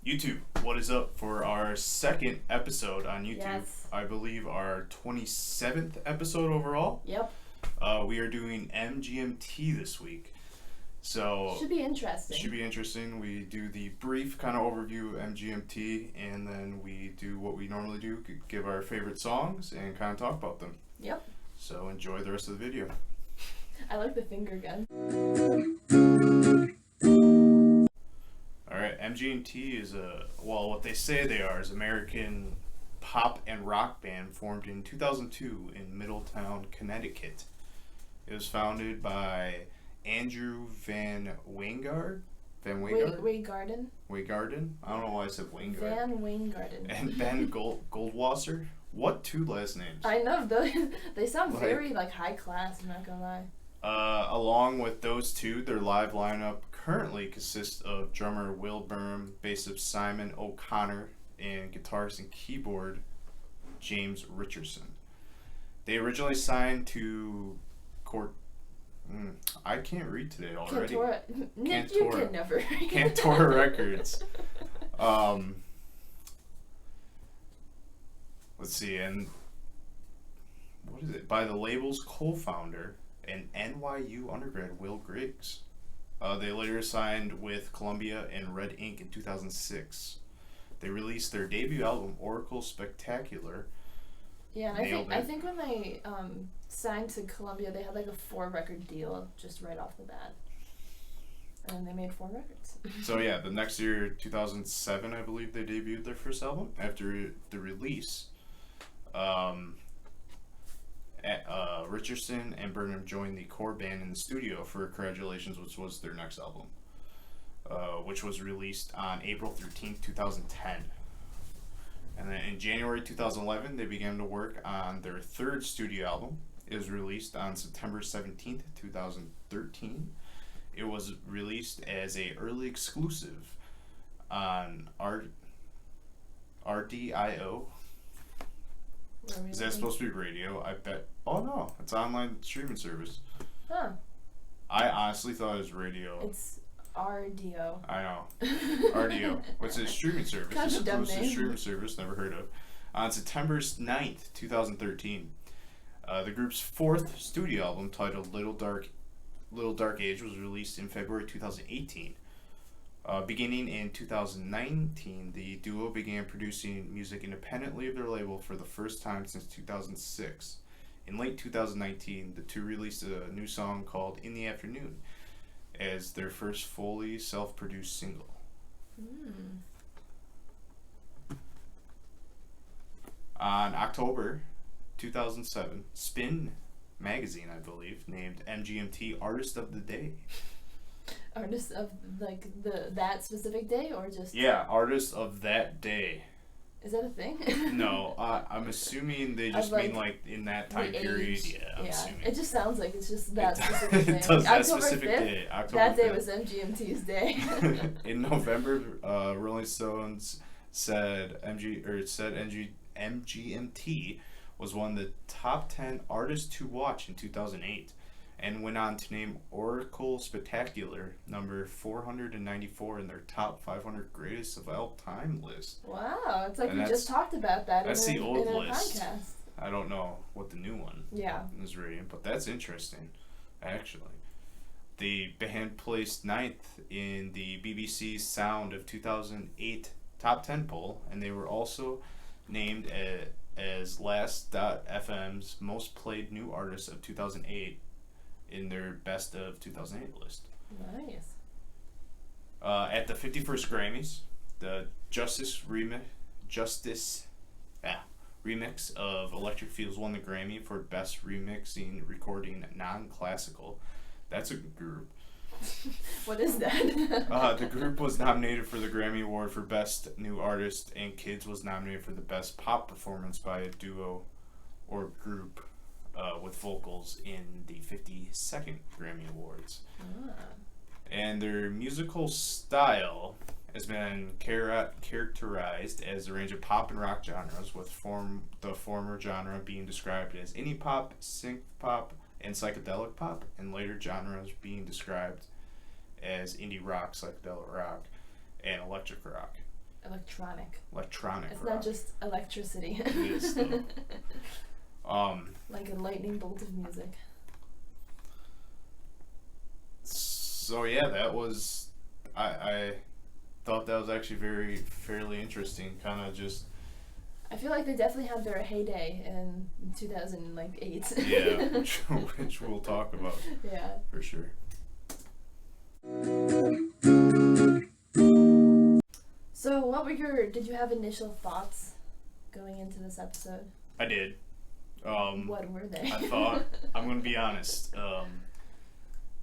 YouTube, what is up for our second episode on YouTube? Yes. I believe our 27th episode overall. Yep. We are doing MGMT this week. So Should be interesting. Should be interesting. We do the brief kind of overview of MGMT, and then we do what we normally do, give our favorite songs and kind of talk about them. Yep. So enjoy the rest of the video. I like the finger gun. Alright, MGMT is what they say they are is American pop and rock band formed in 2002 in Middletown, Connecticut. It was founded by Andrew Van Wijngaard. Weingarten. Weingarten? I don't know why I said Weingaard. Van Weingarten. And Ben Goldwasser? What two last names? I know, they sound very high class, I'm not gonna lie. Along with those two, their live lineup currently consists of drummer Will Burnham, bassist Simon O'Connor, and guitarist and keyboard James Richardson. They originally signed to I can't read today already. Nick, you can never read. Cantora Records. Let's see, and what is it? By the label's co-founder and NYU undergrad Will Griggs. They later signed with Columbia and Red Ink in 2006. They released their debut album, Oracle Spectacular. Yeah, and I think when they signed to Columbia, they had like a 4-record deal just right off the bat. And they made 4 records. So yeah, the next year, 2007, I believe they debuted their first album. After the release, Richardson and Burnham joined the core band in the studio for Congratulations, which was their next album, which was released on April 13th, 2010. And then in January 2011, they began to work on their third studio album. It was released on September 17th, 2013. It was released as a early exclusive on RDIO. Is that supposed to be radio? I bet. Oh no, it's an online streaming service. Huh. I honestly thought it was radio. It's RDO. I know. RDO. What's a streaming service? Kind of a dumb name. Streaming service, never heard of. On September 9th, 2013, the group's 4th studio album, titled Little Dark Age, was released in February 2018. Beginning in 2019, the duo began producing music independently of their label for the first time since 2006. In late 2019, the two released a new song called In the Afternoon as their first fully self-produced single. On October 2007, Spin magazine, I believe, named MGMT Artist of the Day. Artist of that specific day, or just Artist of that day. Is that a thing? No, I'm assuming they just mean in that time period. Yeah, I'm assuming. It just sounds like it's just that specific day. It does, that October specific 5th, day. October that day 5th. was MGMT's day. In November, Rolling Stones said MGMT was one of the top 10 artists to watch in 2008, and went on to name Oracle Spectacular number 494 in their top 500 greatest of all time list. Wow, it's like we just talked about that that's in the old a list. podcast. I don't know what the new one is rating, but that's interesting, actually. The band placed 9th in the BBC Sound of 2008 Top 10 poll, and they were also named as Last.fm's most played new artists of 2008 in their best of 2008 list. Nice. At the 51st Grammys, the Justice remix of Electric Fields won the Grammy for Best Remixing Recording Non-Classical. That's a group. What is that? The group was nominated for the Grammy Award for Best New Artist, and Kids was nominated for the Best Pop Performance by a Duo or Group with vocals in the 52nd Grammy Awards. And their musical style has been characterized as a range of pop and rock genres, with the former genre being described as indie pop, synth pop, and psychedelic pop, and later genres being described as indie rock, psychedelic rock, and electric rock. electronic. Electronic It's rock. not just electricity. It is, though. Like a lightning bolt of music. So yeah, that was I thought that was actually fairly interesting. Kind of just. I feel like they definitely had their heyday in 2008. Yeah, which we'll talk about. Yeah. For sure. So did you have initial thoughts going into this episode? I did. What were they? I thought, I'm going to be honest,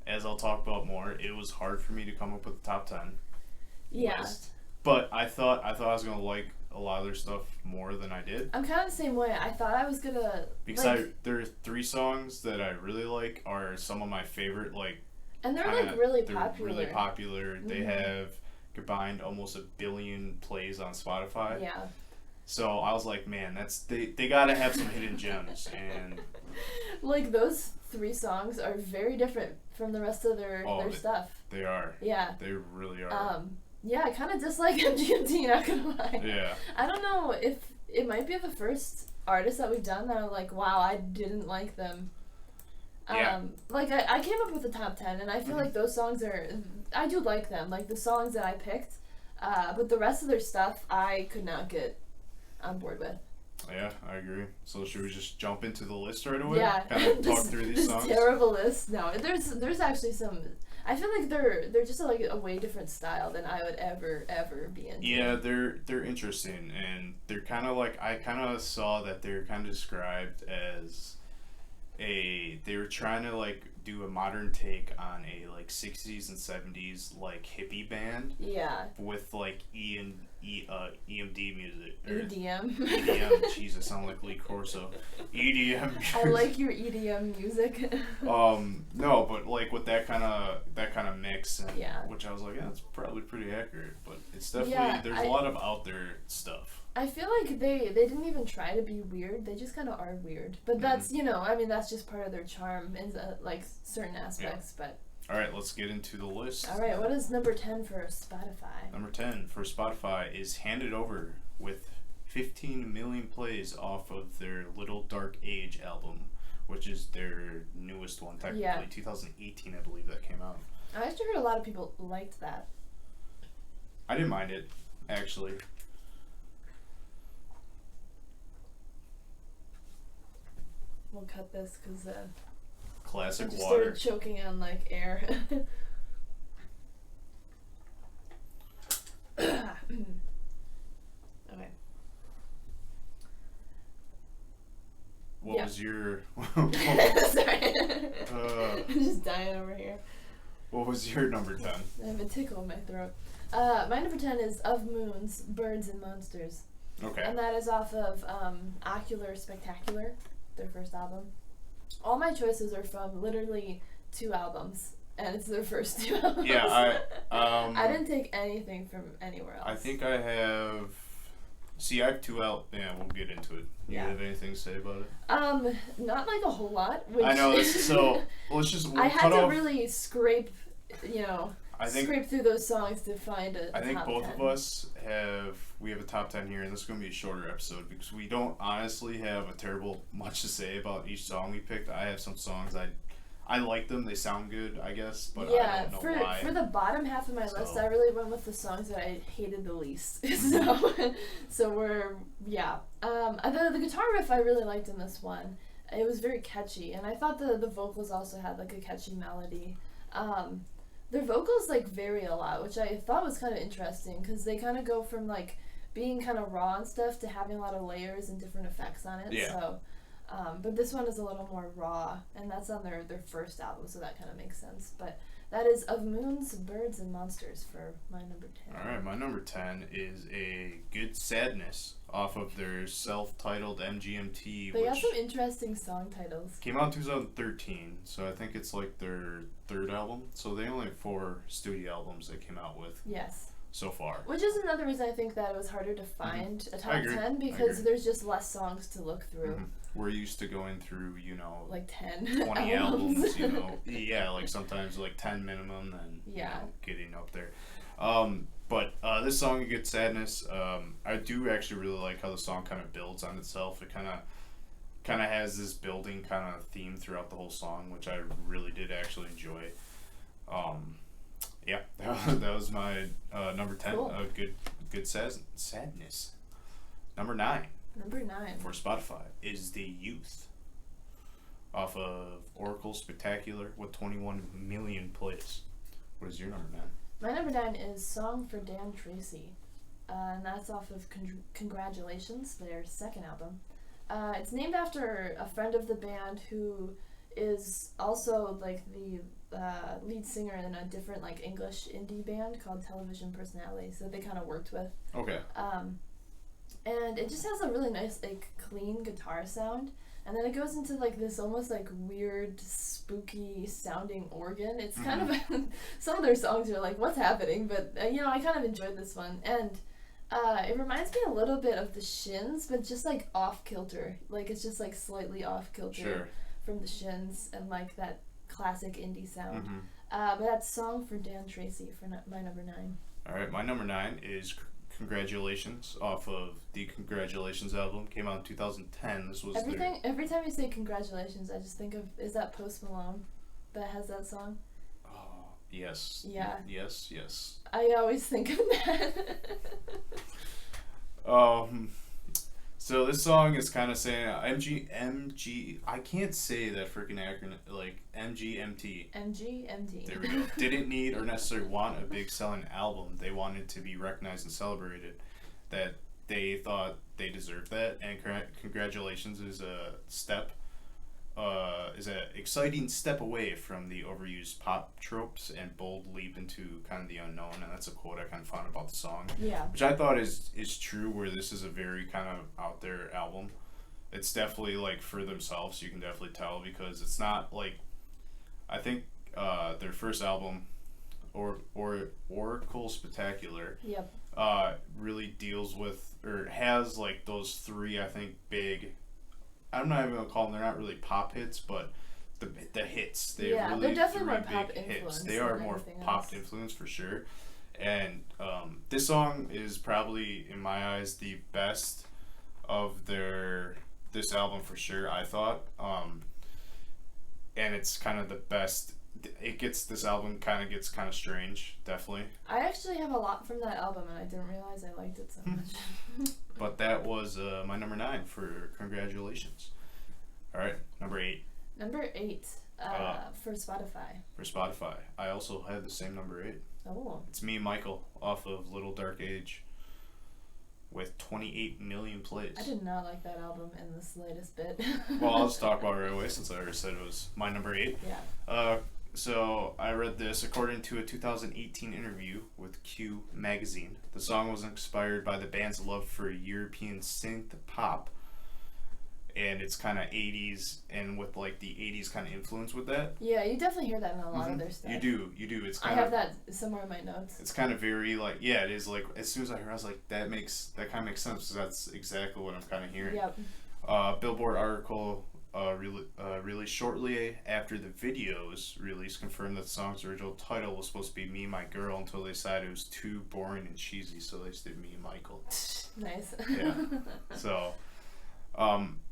as I'll talk about more, it was hard for me to come up with the top 10 Yeah. list. But I thought I was going to like a lot of their stuff more than I did. I'm kind of the same way. I thought I was gonna... Because there are 3 songs that I really like are some of my favorite, like... And they're really popular. They're really popular. Mm-hmm. They have combined almost 1 billion plays on Spotify. Yeah. So I was like, man, they gotta have some hidden gems, and like those 3 songs are very different from the rest of their stuff. They are. Yeah. They really are. Yeah, I kind of dislike MGMT, not gonna lie. Yeah. I don't know if it might be the first artist that we've done that I'm like, wow, I didn't like them. Yeah. Like I came up with the top 10, and I feel like those songs I do like them, like the songs that I picked, but the rest of their stuff I could not get on board with. Yeah, I agree. So should we just jump into the list right away? Yeah. Kind of talk through these songs. Terrible list. No, there's actually some. I feel like they're just a way different style than I would ever be into. Yeah, they're interesting, and they're kind of like, I kind of saw that they're kind of described as they were trying to like do a modern take on a like 60s and 70s like hippie band. Yeah. With like EMD music. EDM. EDM. Jesus, I sound like Lee Corso. EDM music. I like your EDM music. No, but like with that kind of mix, and, yeah. which I was like, yeah, that's probably pretty accurate. But it's definitely there's a lot of out there stuff. I feel like they didn't even try to be weird. They just kind of are weird. But that's that's just part of their charm in like certain aspects. Yeah. But all right, let's get into the list. All right, what is number 10 for Spotify? Number 10 for Spotify is Handed Over with 15 million plays off of their Little Dark Age album, which is their newest one, technically. Yeah. 2018, I believe that came out. I actually heard a lot of people liked that. I didn't mind it, actually. We'll cut this because classic I just water. Started choking on like air. Okay. What was your? Sorry. I'm just dying over here. What was your number 10? I have a tickle in my throat. My number 10 is Of Moons, Birds and Monsters. Okay. And that is off of Ocular Spectacular, their first album. All my choices are from literally 2 albums, and it's their first 2 albums. Yeah, I didn't take anything from anywhere else. I think I have. See, I have 2 out. Yeah, we'll get into it. You have anything to say about it? Not like a whole lot. Which I know. So let's just. I had to really scrape, scrape through those songs to find a I think top both 10. of us have a top 10 here, and this is going to be a shorter episode because we don't honestly have a terrible much to say about each song we picked. I have some songs I like them, they sound good, I guess, but I don't know why. For the bottom half of my list, I really went with the songs that I hated the least. So the guitar riff I really liked in this one. It was very catchy, and I thought the vocals also had like a catchy melody. Their vocals like vary a lot, which I thought was kind of interesting because they kind of go from like being kind of raw and stuff to having a lot of layers and different effects on it. Yeah. So, but this one is a little more raw, and that's on their first album, so that kind of makes sense. But that is Of Moons, Birds and Monsters for my number 10. All right, my number 10 is A Good Sadness off of their self-titled MGMT. They got some interesting song titles. Came out in 2013, so I think it's like their 3rd album. So they only have 4 studio albums they came out with. Yes. So far. Which is another reason I think that it was harder to find a top 10 because there's just less songs to look through. Mm-hmm. We're used to going through, like 10 20 albums, Yeah, like sometimes like 10 minimum and getting up there. But this song, Good Sadness. I do actually really like how the song kind of builds on itself. It kind of has this building kind of theme throughout the whole song, which I really did actually enjoy. Um, yeah, that was my number 10. Cool. Sadness. Number 9. Number 9 for Spotify is The Youth, off of Oracle Spectacular with 21 million plays. What is your number 9? My number 9 is Song for Dan Tracy, and that's off of Congratulations, their second album. It's named after a friend of the band who is also like the lead singer in a different like English indie band called Television Personalities that they kind of worked with. Okay. And it just has a really nice like clean guitar sound, and then it goes into like this almost like weird spooky sounding organ. It's kind of some of their songs are like what's happening, but I kind of enjoyed this one, and it reminds me a little bit of the Shins, but just like off kilter. Like it's just like slightly off kilter from the Shins and like that classic indie sound. But that's Song for Dan Tracy for my number 9. All right, my number 9 is Congratulations, off of the Congratulations album. Came out in 2010. This was every time you say Congratulations, I just think of, is that Post Malone that has that song? Oh, yes. Yeah. Yes. I always think of that. So this song is kind of saying I can't say that freaking acronym, like MGMT. MGMT. There we go. Didn't need or necessarily want a big selling album. They wanted to be recognized and celebrated. That they thought they deserved that, and Congratulations is a step. Is an exciting step away from the overused pop tropes and bold leap into kind of the unknown, and that's a quote I kind of found about the song. Yeah. Which I thought is true, where this is a very kind of out there album. It's definitely like for themselves, you can definitely tell, because it's not like, I think their first album, Oracle Spectacular, Yep. really deals with, or has like those 3, I think, big, I'm not even gonna call them, they're not really pop hits, but the hits. They're definitely more pop influence. They are more pop influence for sure. And this song is probably, in my eyes, the best of this album for sure, I thought. And it's kind of the best. This album gets kind of strange, definitely. I actually have a lot from that album, and I didn't realize I liked it so much. But that was my number 9 for Congratulations. All right, number 8. Number 8 for Spotify. For Spotify. I also had the same number 8. Oh. It's Me and Michael, off of Little Dark Age, with 28 million plays. I did not like that album in the slightest bit. Well, I'll just talk about it right away, since I already said it was my number 8. Yeah. So I read this. According to a 2018 interview with Q magazine, the song was inspired by the band's love for European synth pop, and it's kind of 80s, and with like the 80s kind of influence with that. Yeah, you definitely hear that in a lot of their stuff. You do. It's I have that somewhere in my notes. It's kind of very like, yeah, it is like, as soon as I heard, I was like, that kind of makes sense, because that's exactly what I'm kind of hearing. Yep. Billboard article released shortly after the videos release confirmed that the song's original title was supposed to be Me and My Girl, until they decided it was too boring and cheesy, so they just did Me and Michael. Nice. Yeah. So,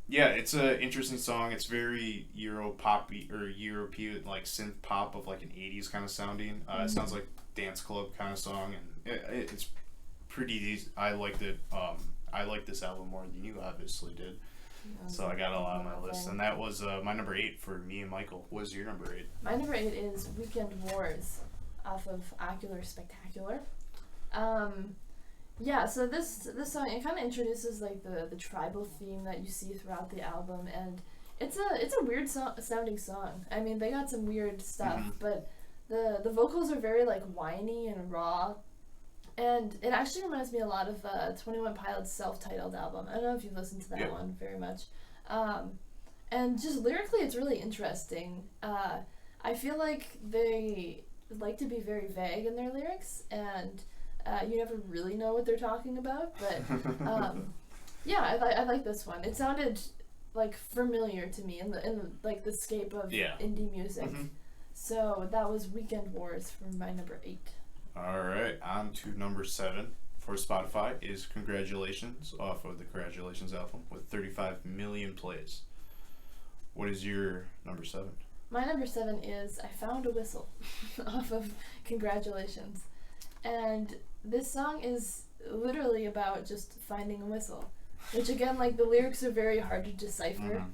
yeah, it's an interesting song. It's very Euro poppy, or European like synth pop of like an 80s kind of sounding. It sounds like dance club kind of song, and it's pretty decent. I liked it. I like this album more than you obviously did. So I got a lot on my list, and that was my number 8 for Me and Michael. What was your number 8? My number 8 is Weekend Wars, off of Ocular Spectacular. Yeah, so this song, it kind of introduces like the tribal theme that you see throughout the album, and it's a weird sounding song. I mean, they got some weird stuff, but the vocals are very like whiny and raw. And it actually reminds me a lot of 21 Pilots' self-titled album. I don't know if you've listened to that one very much. And just lyrically, it's really interesting. I feel like they like to be very vague in their lyrics, and you never really know what they're talking about. But yeah, I like this one. It sounded like familiar to me in the like the scape of indie music. So that was Weekend Wars for my number 8. All right, on to number 7 for Spotify is Congratulations off of the Congratulations album with 35 million plays. What is your number 7? My number 7 is I Found a Whistle off of Congratulations. And this song is literally about just finding a whistle. Which again, like the lyrics are very hard to decipher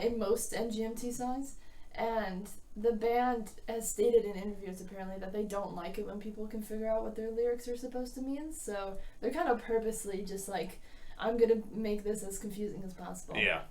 in most MGMT songs. And the band has stated in interviews apparently that they don't like it when people can figure out what their lyrics are supposed to mean. So they're kind of purposely just like, I'm going to make this as confusing as possible. Yeah,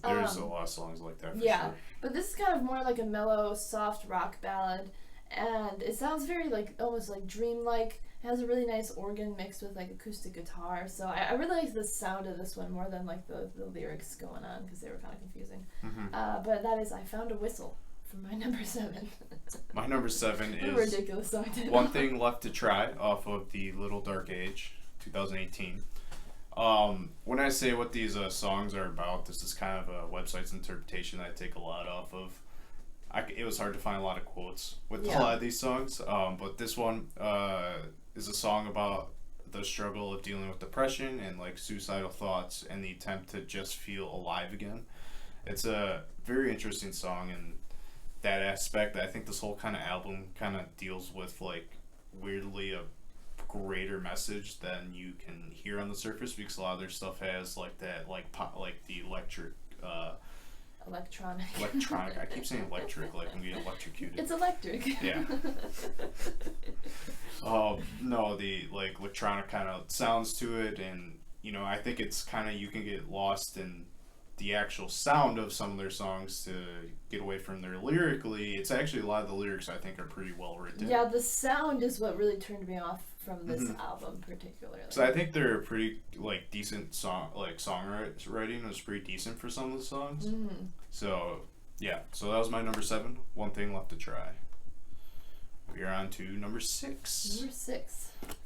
there's a lot of songs like that for sure. But this is kind of more like a mellow, soft rock ballad, and it sounds very like almost like dreamlike. It has a really nice organ mixed with like acoustic guitar, so I really like the sound of this one more than like the lyrics going on because they were kind of confusing. But that is I Found a Whistle for my number 7. My number 7 is a ridiculous song title. One Thing Left to Try off of the Little Dark Age, 2018. When I say what these songs are about, this is kind of a website's interpretation that I take a lot off of. It was hard to find a lot of quotes with a lot of these songs, but this one is a song about the struggle of dealing with depression and like suicidal thoughts and the attempt to just feel alive again. It's a very interesting song in that aspect. I think this whole kind of album kind of deals with like weirdly a greater message than you can hear on the surface because a lot of their stuff has like that like pop, like the electronic. I keep saying electric like I'm getting electrocuted. It's electric. Yeah. No, the like electronic kind of sounds to it, and you know I think it's kind of you can get lost in the actual sound of some of their songs to get away from their lyrically. It's actually a lot of the lyrics I think are pretty well written. Yeah, the sound is what really turned me off from this album particularly. So I think they're pretty like decent songwriting was pretty decent for some of the songs. So yeah, so that was my number 7. One Thing Left to Try. We are on to number 6.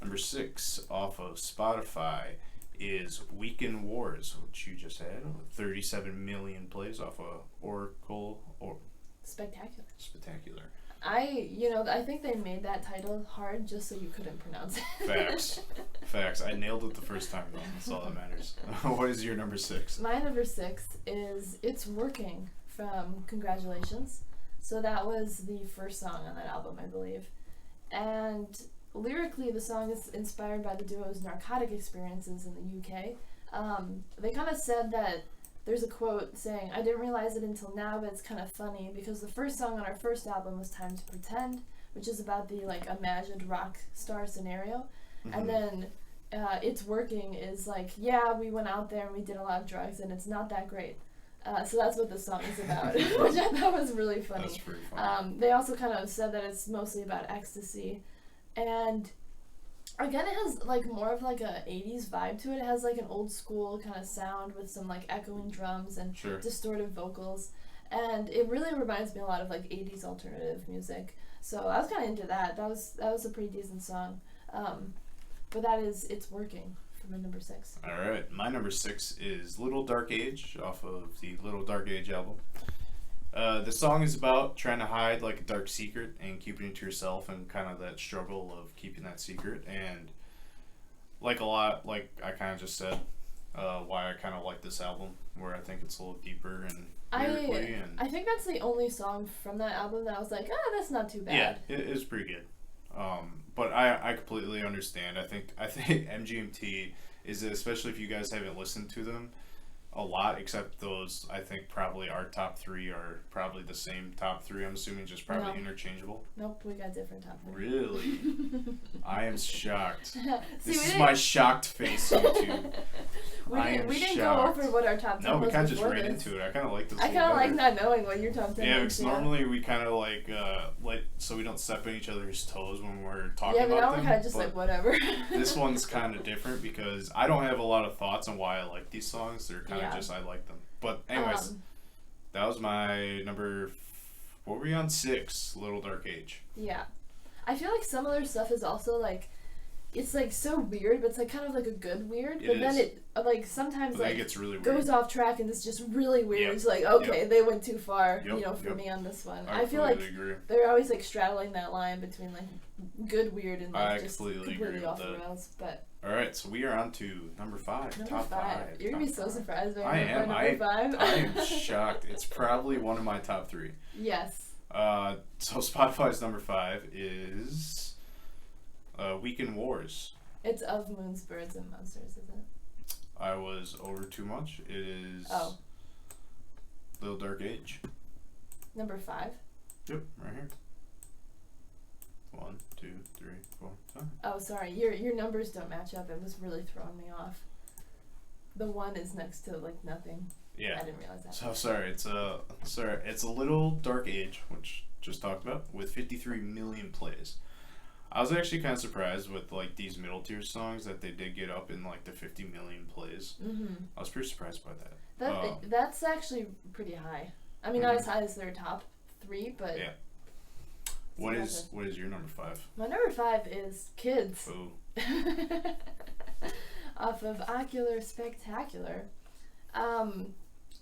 Number 6 off of Spotify is Weekend Wars, which you just had, 37 million plays off of Oracle or Spectacular. I think they made that title hard just so you couldn't pronounce it. Facts. I nailed it the first time though. That's all that matters. What is your number 6? My number 6 is It's Working from Congratulations. So that was the first song on that album, I believe. And lyrically, the song is inspired by the duo's narcotic experiences in the UK. They kind of said that there's a quote saying, I didn't realize it until now, but it's kind of funny because the first song on our first album was Time to Pretend, which is about the like imagined rock star scenario. And then It's Working is like, yeah, we went out there and we did a lot of drugs and it's not that great. So that's what the song is about, which I thought was really funny. That's pretty funny. They also kind of said that it's mostly about ecstasy. And again, it has like more of like a 80s vibe to it. It has like an old school kind of sound with some like echoing drums and distorted vocals. And it really reminds me a lot of like 80s alternative music. So I was kind of into that. That was a pretty decent song. But that is It's Working for my number 6. All right. My number 6 is Little Dark Age off of the Little Dark Age album. The song is about trying to hide like a dark secret and keeping it to yourself and kind of that struggle of keeping that secret. And like a lot, like I kind of just said, why I kind of like this album, where I think it's a little deeper and lyrically. I think that's the only song from that album that I was like, that's not too bad. Yeah, it is pretty good. But I completely understand. I think MGMT is, especially if you guys haven't listened to them a lot, except those, I think probably our top 3 are probably the same top 3. I'm assuming just probably interchangeable. Nope, we got different top 3. Really? I am shocked. This is my shocked face, YouTube. We didn't go over what our top 10 was. No, we kind of just ran this. into it. I kind of like this. I kind of like not knowing what your top 10 yeah, was. because normally we kind of like so we don't step on each other's toes when we're talking about them. Yeah, but now we're kind of just like whatever. This one's kind of different because I don't have a lot of thoughts on why I like these songs. They're kind of just I like them. But anyways, that was my number. What were we on? 6, Little Dark Age. Yeah, I feel like some of their stuff is also like, it's like so weird, but it's like kind of like a good weird. But then it like sometimes like gets really weird. Goes off track and it's just really weird. Yep. It's like okay, they went too far, for yep. me on this one. I feel like agree. they're always like straddling that line between like good weird and I like just completely completely agree off with the that. rails. But All right, so we are on to number 5. number top 5. you're gonna be top so 5. surprised by I am. number 5. I am shocked. It's probably one of my top 3. Yes. So Spotify's number 5 is Weekend Wars. It's Of Moons, Birds, and Monsters, is it? I was over too much. It is Little Dark Age. Number 5. Yep, right here. 1, 2, 3, 4, 5. Oh, sorry. Your numbers don't match up. It was really throwing me off. The 1 is next to like nothing. Yeah. I didn't realize that. So sorry. It's a Little Dark Age, which just talked about, with 53 million plays. I was actually kind of surprised with like these middle tier songs that they did get up in like the 50 million plays. Mm-hmm. I was pretty surprised by that. That's actually pretty high. I mean, not as high as their top 3, but yeah. What is your number 5? My number 5 is Kids. Ooh. Off of Ocular Spectacular.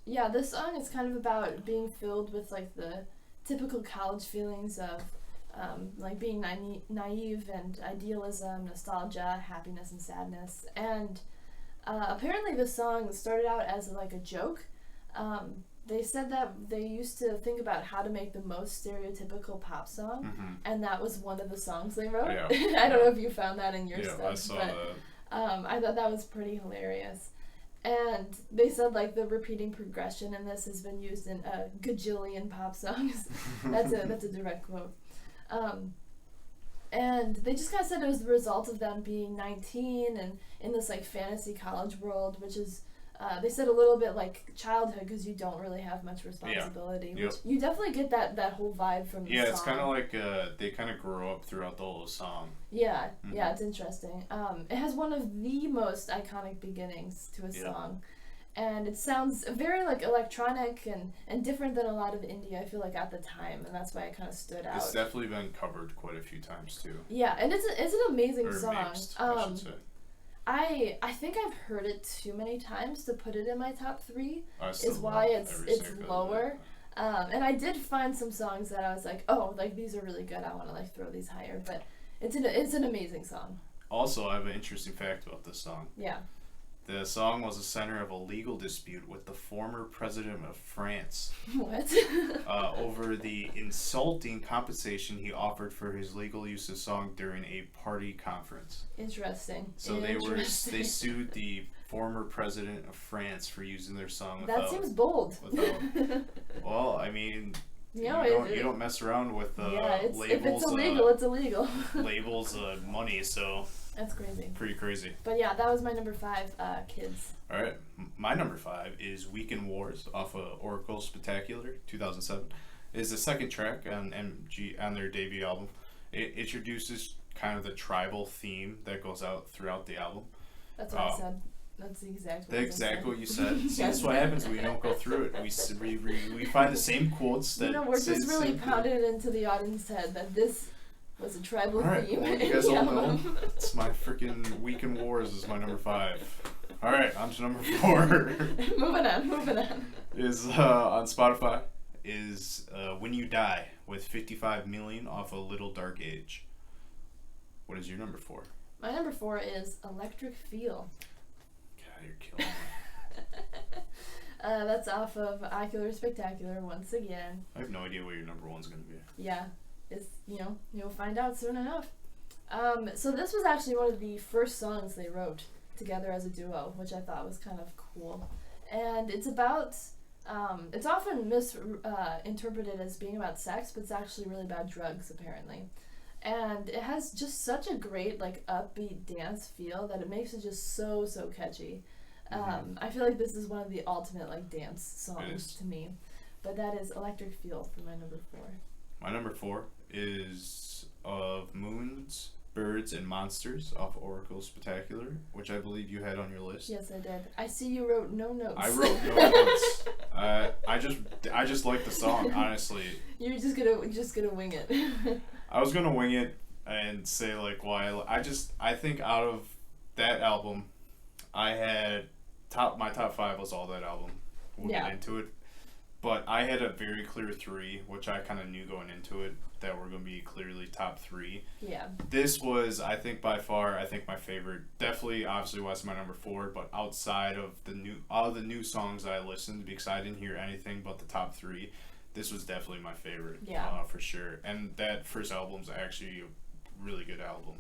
Yeah, this song is kind of about being filled with like the typical college feelings of like being naive and idealism, nostalgia, happiness, and sadness. And apparently this song started out as like a joke. They said that they used to think about how to make the most stereotypical pop song, and that was one of the songs they wrote. Yeah. I don't know if you found that in your stuff. Yeah, I saw that. I thought that was pretty hilarious. And they said like the repeating progression in this has been used in a gajillion pop songs. That's a direct quote. And they just kind of said it was the result of them being 19 and in this like fantasy college world, which is they said a little bit like childhood because you don't really have much responsibility. Yeah. Which you definitely get that whole vibe from the song. Yeah, it's kind of like they kind of grow up throughout the whole song. Yeah, yeah, it's interesting. It has one of the most iconic beginnings to a song. And it sounds very like electronic and different than a lot of indie, I feel like, at the time, and that's why it kind of stood out. It's definitely been covered quite a few times too. Yeah, and it's an amazing song. Mixed, I should say. I think I've heard it too many times to put it in my top 3. Is why it's lower. And I did find some songs that I was like, oh, like these are really good. I want to like throw these higher, but it's an amazing song. Also, I have an interesting fact about this song. Yeah. The song was the center of a legal dispute with the former president of France. What? Over the insulting compensation he offered for his legal use of the song during a party conference. Interesting. So they sued the former president of France for using their song without... That seems bold. Well, I mean... You don't mess around with labels. If it's illegal, it's illegal. Labels, money, so... That's crazy. Pretty crazy. But yeah, that was my number 5, Kids. All right. My number 5 is Weekend Wars off of Oracle Spectacular, 2007. It is the second track on their debut album. It introduces kind of the tribal theme that goes out throughout the album. That's what I said. That's the exact what you said. See, that's what happens when we don't go through it. We find the same quotes that. We're just really pounding it into the audience's head that this was a tribal theme. Well, you guys all know it's my freaking Weekend Wars is my number 5. All right, on to number 4. Moving on. Is on Spotify is When You Die with 55 million off a Little Dark Age. What is your number 4? My number 4 is Electric Feel. God, you're killing me. That's off of Ocular Spectacular once again. I have no idea what your number 1's going to be. Yeah, it's you'll find out soon enough. So this was actually one of the first songs they wrote together as a duo, which I thought was kind of cool. And it's about it's often misinterpreted as being about sex, but it's actually really about drugs apparently. And it has just such a great like upbeat dance feel that it makes it just so catchy. I feel like this is one of the ultimate like dance songs to me. But that is Electric Feel for my number 4. My number 4 is Of Moons, Birds, and Monsters off Oracle Spectacular, which I believe you had on your list. Yes, I did. I see you wrote no notes. I wrote no notes. I just like the song, honestly. You're just gonna wing it. I was gonna wing it and say like why I think out of that album, I had my top 5 was all that album. We'll get into it. But I had a very clear three, which I kind of knew going into it that were going to be clearly top three. Yeah. This was, I think, by far, I think my favorite. Definitely, obviously, was my number four. But outside of all the new songs I listened, because I didn't hear anything but the top three, this was definitely my favorite. Yeah. For sure. And that first album's actually a really good album.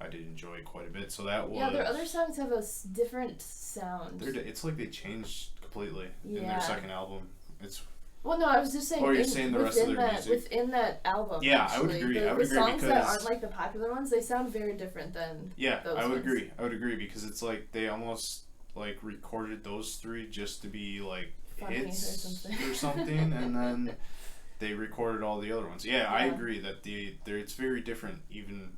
I did enjoy it quite a bit. So that was. Yeah, their other songs have a different sound. It's like they changed completely in their second album. Well, no, I was just saying. Or you're saying the rest of their music within that album. Yeah, actually, I would agree. The songs that aren't like the popular ones, they sound very different than. Yeah, those I would ones. agree. I would agree because it's like they almost like recorded those three just to be like Funny hits or something, and then they recorded all the other ones. Yeah, I agree that it's very different even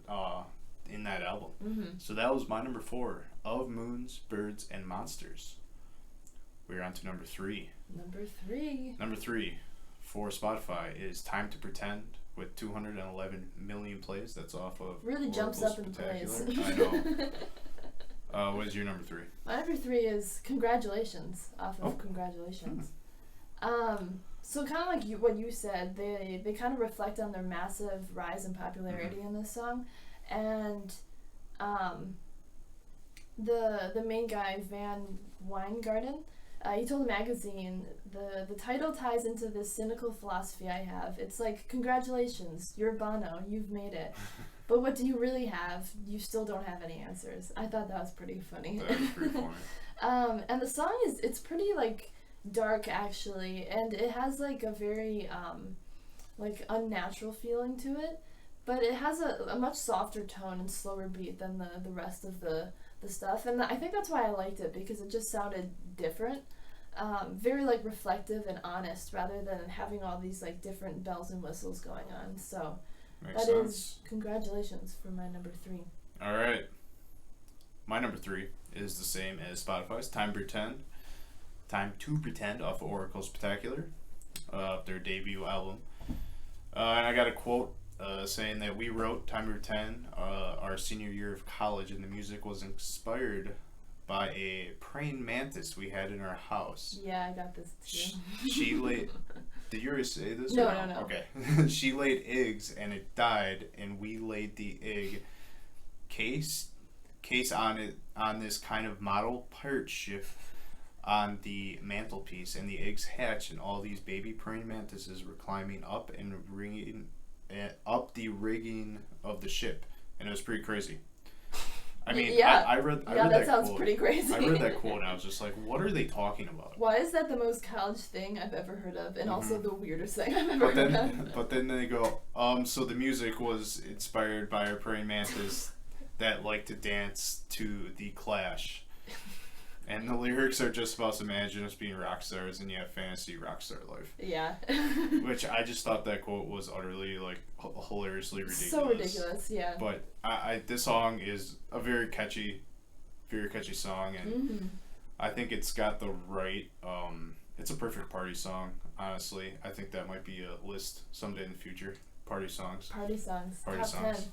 in that album. Mm-hmm. So that was my number four of Moons, Birds, and Monsters. We're on to number three. Number three for Spotify is Time to Pretend with 211 million plays. That's off of really jumps up in plays. I know. What is your number three? My number three is Congratulations off of Congratulations. So kind of like what you said, they kind of reflect on their massive rise in popularity in this song, and the main guy Van Weingarten. He told the magazine, the title ties into this cynical philosophy I have. It's like, congratulations, you're Bono, you've made it. But what do you really have? You still don't have any answers. I thought that was pretty funny. That was pretty funny. And the song it's pretty like dark actually, and it has like a very like unnatural feeling to it. But it has a much softer tone and slower beat than the rest of the stuff, and I think that's why I liked it, because it just sounded different, very like reflective and honest, rather than having all these like different bells and whistles going on. So Makes that sense. is Congratulations for my number three. All right, my number three is the same as Spotify's. Time to Pretend off of Oracle Spectacular, their debut album, and I got a quote saying that we wrote Time to Pretend our senior year of college, and the music was inspired by a praying mantis we had in our house. Yeah, I got this too. She laid. Did you already say this? No. Okay. She laid eggs and it died, and we laid the egg case on this kind of model pirate ship on the mantelpiece, and the eggs hatched, and all these baby praying mantises were climbing up and ringing up the rigging of the ship, and it was pretty crazy. I mean, yeah, I read that that sounds quote. pretty crazy. I read that quote and I was just like, what are they talking about? Why is that the most college thing I've ever heard of, and also the weirdest thing I've ever heard of? But then they go, so the music was inspired by a praying mantis that liked to dance to The Clash. And the lyrics are just about imagine us being rock stars and you have fantasy rock star life. Yeah. Which I just thought that quote was utterly like hilariously ridiculous. So ridiculous, yeah. But this song is a very catchy song, and I think it's got the right. It's a perfect party song. Honestly, I think that might be a list someday in the future. Party songs. Party songs. Party Top songs.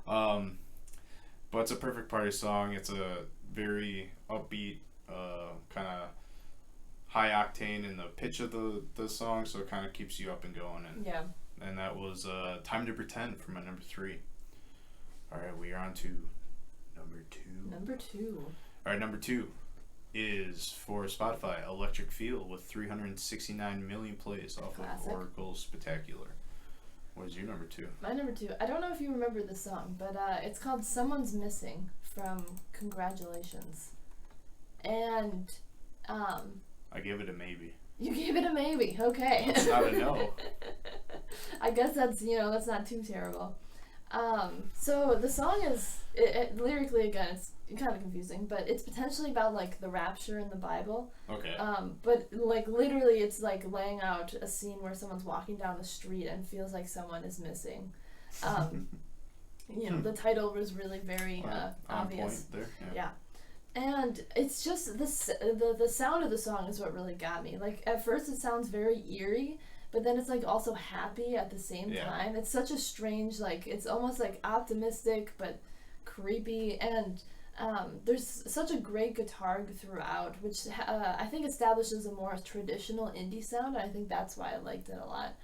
10. But it's a perfect party song. It's a very upbeat, kind of high octane in the pitch of the song, so it kind of keeps you up and going. And yeah. And that was Time to Pretend for my number three. All right, we are on to number two. All right, number two is for Spotify, Electric Feel with 369 million plays off Classic. of Oracle Spectacular. What is your number two? My number two, I don't know if you remember the song, but it's called Someone's Missing from Congratulations. And I gave it a maybe. you gave it a maybe, okay. It's not a no. I guess that's not too terrible. So the song is, lyrically again, it's kind of confusing, but it's potentially about like the rapture in the Bible. Okay. But like literally it's like laying out a scene where someone's walking down the street and feels like someone is missing. The title was really very obvious. On point there. Yeah. And it's just the sound of the song is what really got me. Like at first it sounds very eerie, but then it's like also happy at the same time. It's such a strange, like it's almost like optimistic but creepy, and There's such a great guitar throughout, which I think establishes a more traditional indie sound. And I think that's why I liked it a lot.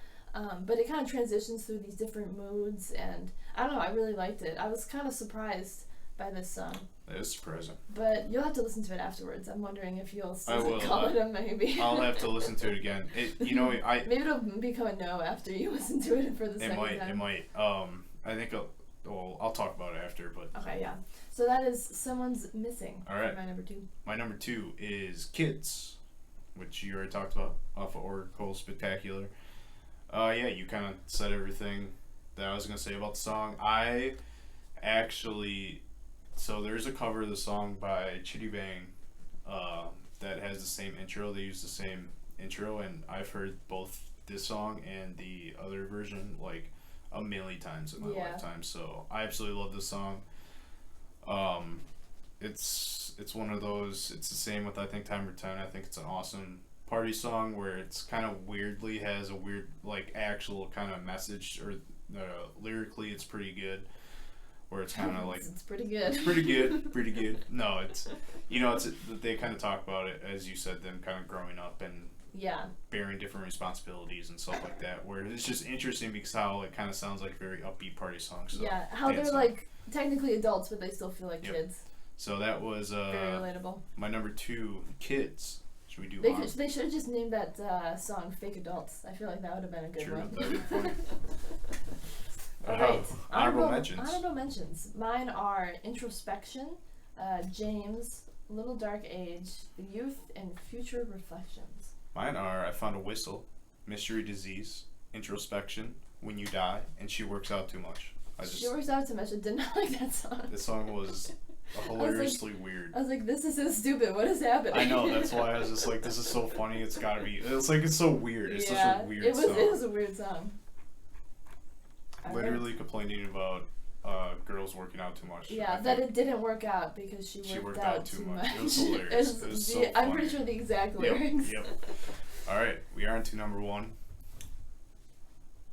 But it kind of transitions through these different moods, and I don't know, I really liked it. I was kind of surprised by this song. That is surprising. But you'll have to listen to it afterwards. I'm wondering if you'll I will. call it a maybe. I'll have to listen to it again. Maybe it'll become a no after you listen to it for the second time. It might. I think I'll talk about it after, but. Okay, yeah. So that is Someone's Missing. All right. My number 2. My number 2 is Kids, which you already talked about off of Oracle Spectacular. Yeah, you kind of said everything that I was gonna say about the song. I actually, so there's a cover of the song by Chitty Bang, that has the same intro. They use the same intro, and I've heard both this song and the other version like a million times in my lifetime. So I absolutely love this song. It's one of those. It's the same with I think Time for 10. I think it's an awesome party song where it's kind of weirdly has a weird like actual kind of message, or lyrically it's pretty good, where it's kind of like it's pretty good. It's pretty good, pretty good. No, it's they kind of talk about it, as you said, them kind of growing up and bearing different responsibilities and stuff like that, where it's just interesting because how it kind of sounds like a very upbeat party song. So how they're like technically adults but they still feel like kids. So that was very relatable. My number 2, Kids. Should we do? They should have just named that song "Fake Adults." I feel like that would have been a good one. That would be funny. Alright. Honorable mentions. Honorable mentions. Mine are Introspection, James, Little Dark Age, The Youth, and Future Reflections. Mine are I Found a Whistle, Mystery Disease, Introspection, When You Die, and She Works Out Too Much. She Works Out Too Much. I did not like that song. This song was hilariously weird. I was like, this is so stupid. What is happening? I know, that's why I was just like, this is so funny. It's gotta be. It's like, it's so weird. It's such a weird song. It was a weird song. Literally complaining about girls working out too much. Yeah, that it didn't work out because she worked out too much. It was hilarious. It was so funny. I'm pretty sure the exact lyrics. Yep. All right, we are on to number 1.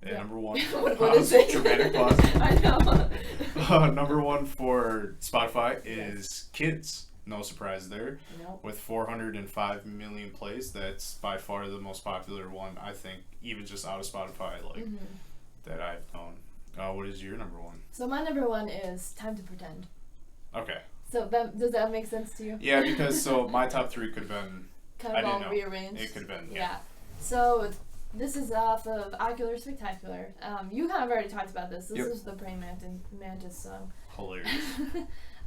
Number 1. What is it? Dramatic pause. I know. Number 1 for Spotify is Kids. No surprise there. Nope. With 405 million plays, that's by far the most popular one, I think, even just out of Spotify, that I've known. What is your number 1? So my number 1 is Time to Pretend. Okay. So does that make sense to you? Yeah, because my top 3 could have been kind of all rearranged. It could have been. Yeah. So this is off of Ocular Spectacular. You kind of already talked about this. This is the Praying Mantis song. Hilarious.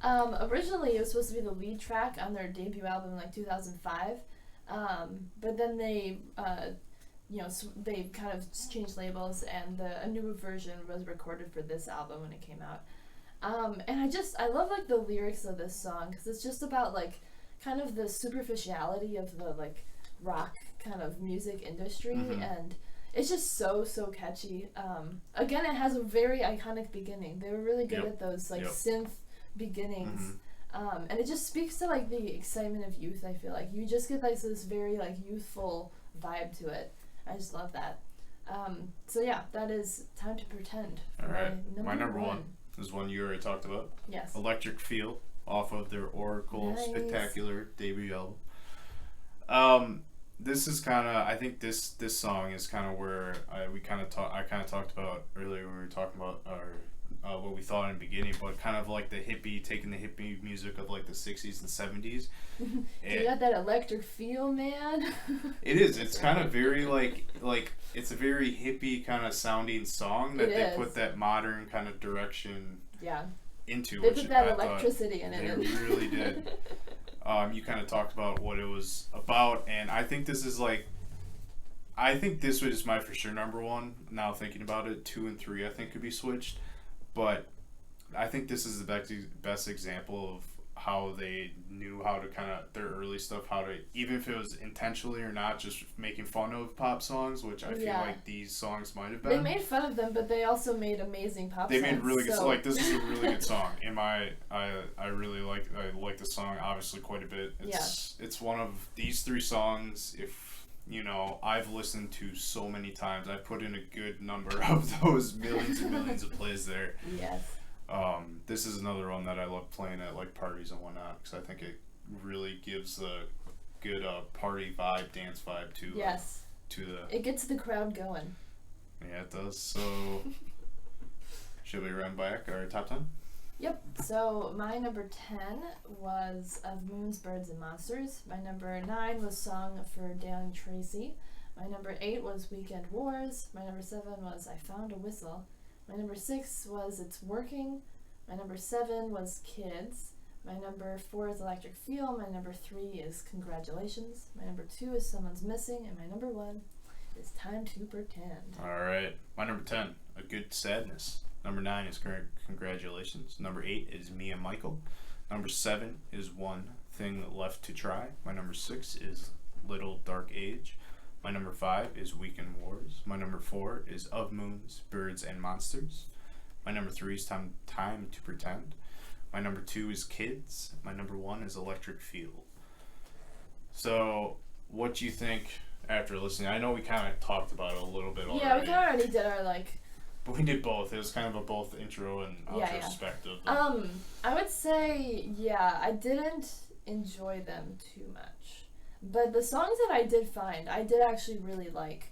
Originally, it was supposed to be the lead track on their debut album in like 2005, but then they, they kind of changed labels, and a new version was recorded for this album when it came out. And I love like the lyrics of this song because it's just about like kind of the superficiality of the like rock kind of music industry, and it's just so catchy. Again, it has a very iconic beginning. They were really good at those like synth beginnings, and it just speaks to like the excitement of youth. I feel like you just get like this very like youthful vibe to it. I just love that. So yeah, that is Time to Pretend. All right, my number 1 is one you already talked about. Yes. Electric Feel, off of their Oracle Spectacular debut album. This is kind of, I think this song is kind of where I kind of talked about earlier when we were talking about what we thought in the beginning, but kind of like taking the hippie music of like the 60s and 70s. You got that electric feel, man. It is. It's kind of very like it's a very hippie kind of sounding song that they put that modern kind of direction into. They put that electricity in it. They really did. You kind of talked about what it was about, and I think this is like, I think this was my for sure number 1. Now thinking about it, 2 and 3 I think could be switched, but I think this is the best example of how they knew how to kind of their early stuff, how to, even if it was intentionally or not, just making fun of pop songs, which I feel like these songs might have been. They made fun of them, but they also made amazing pop songs. They made really good. So like this is a really good song. I really like the song obviously quite a bit. It's one of these 3 songs. If I've listened to so many times. I put in a good number of those millions and millions of plays there. Yes. This is another one that I love playing at like parties and whatnot because I think it really gives the good party vibe, dance vibe to Yes. To the. It gets the crowd going. Yeah, it does. So, should we run back our top 10? Yep. So my number 10 was Of Moons, Birds, and Monsters. My number 9 was Song for Dan Tracy. My number 8 was Weekend Wars. My number 7 was I Found a Whistle. My number 6 was It's Working. My number 7 was Kids. My number 4 is Electric Feel. My number 3 is Congratulations. My number 2 is Someone's Missing. And my number 1 is Time to Pretend. All right. My number 10, A Good Sadness. Number 9 is Congratulations. Number 8 is Me and Michael. Number 7 is One Thing Left to Try. My number 6 is Little Dark Age. My number 5 is Weekend Wars. My number 4 is Of Moons, Birds, and Monsters. My number 3 is Time to Pretend. My number 2 is Kids. My number 1 is Electric Feel. So, what do you think after listening? I know we kind of talked about it a little bit already. Yeah, we kind of already did our But we did both. It was kind of a both intro and retrospective. I would say, yeah, I didn't enjoy them too much. But the songs that I did find, I did actually really like.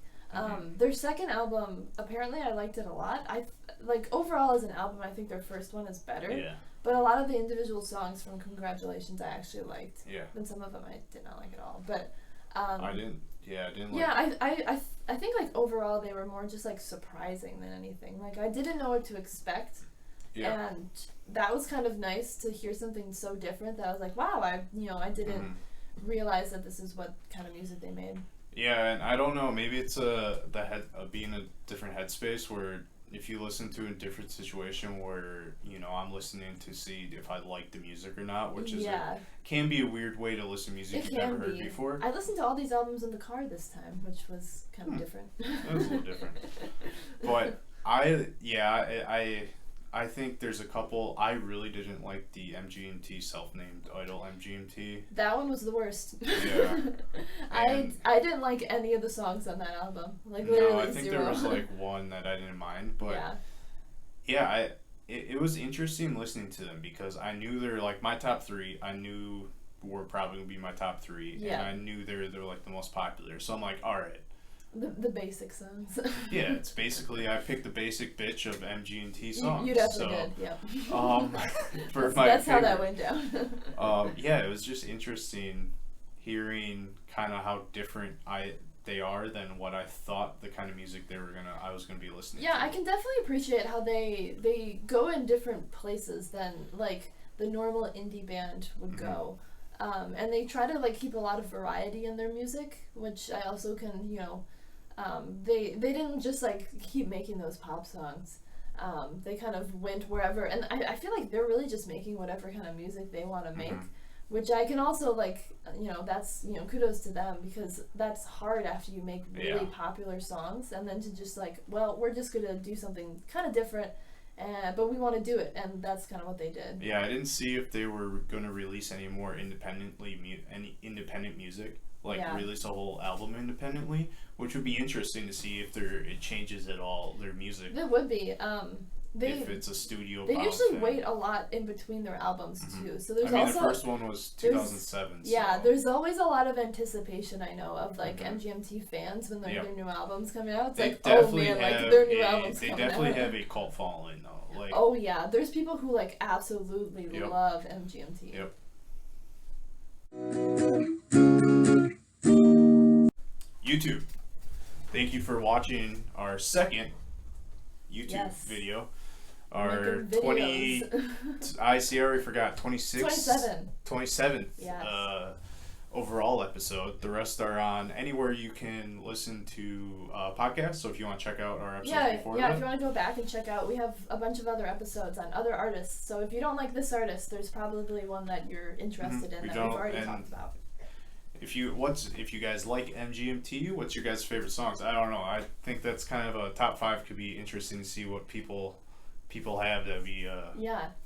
Their second album, apparently I liked it a lot. Overall as an album, I think their first one is better. Yeah. But a lot of the individual songs from Congratulations I actually liked. Yeah. And some of them I did not like at all. But I didn't like. Yeah, I think overall they were more just surprising than anything. I didn't know what to expect. Yeah. And that was kind of nice to hear something so different that I was like, wow, I didn't realize that this is what kind of music they made. Yeah, and I don't know, maybe it's being a different headspace where if you listen to a different situation where, I'm listening to see if I like the music or not, which is can be a weird way to listen to music you've never heard before. I listened to all these albums in the car this time, which was kind of different. It was a little different. But I think there's a couple. I really didn't like the MGMT self-named idol MGMT. That one was the worst. Yeah. I didn't like any of the songs on that album. Literally no, I think 0. there was one that I didn't mind, but it was interesting listening to them because I knew they're my top 3. I knew were probably gonna be my top 3, and I knew they're the most popular. So I'm like, all right. The basic songs. Yeah, it's basically I picked the basic bitch of MGMT songs. You definitely did, yep. That's how that went down. It was just interesting hearing kind of how different they are than what I thought the kind of music I was gonna be listening to. Yeah, I can definitely appreciate how they go in different places than the normal indie band would go. And they try to keep a lot of variety in their music, which I also can, they didn't just keep making those pop songs. They kind of went wherever, and I feel like they're really just making whatever kind of music they want to make, which I can also that's kudos to them because that's hard after you make really popular songs and then to just we're just gonna do something kind of different. But we want to do it, and that's kind of what they did. Yeah, I didn't see if they were going to release any more independent music, release a whole album independently, which would be interesting to see if it changes at all their music. It would be. If it's a studio. They usually wait a lot in between their albums too. So there's the first one was 2007. Yeah, there's always a lot of anticipation. I know of MGMT fans when their new albums coming out. It's oh man, their new albums coming out. They definitely have a cult following though. Oh yeah, there's people who absolutely love MGMT. Yep. YouTube. Thank you for watching our second YouTube video. Our 20 I already forgot 27th overall episode. The rest are on anywhere you can listen to podcasts. So if you want to check out our episodes before that. If you want to go back and check out, we have a bunch of other episodes on other artists. So if you don't like this artist, there's probably one that you're interested in that we've already talked about. If you guys like MGMT, what's your guys' favorite songs? I don't know. I think that's kind of a top 5 could be interesting to see what people have that be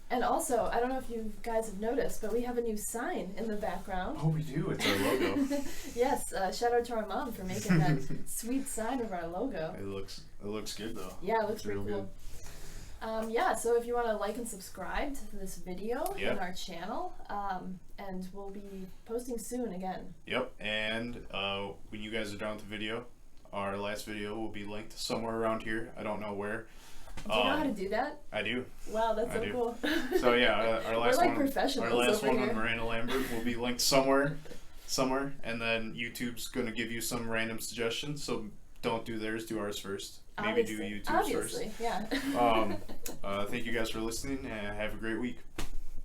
and also I don't know if you guys have noticed, but we have a new sign in the background. Oh, we do. It's our logo. Yes, shout out to our mom for making that sweet sign of our logo. It looks good though. Yeah, it looks pretty cool. Yeah, so if you want to like and subscribe to this video Yep. in our channel, and we'll be posting soon again. Yep, and when you guys are done with the video, our last video will be linked somewhere around here. I don't know where. Do you know how to do that? I do. Wow, that's I so do. cool. So yeah, our last We're like one, professionals our last over one here. with Miranda Lambert will be linked somewhere, and then YouTube's gonna give you some random suggestions. So don't do theirs, do ours first. Maybe do YouTube's Obviously, first. yeah. Thank you guys for listening, and have a great week.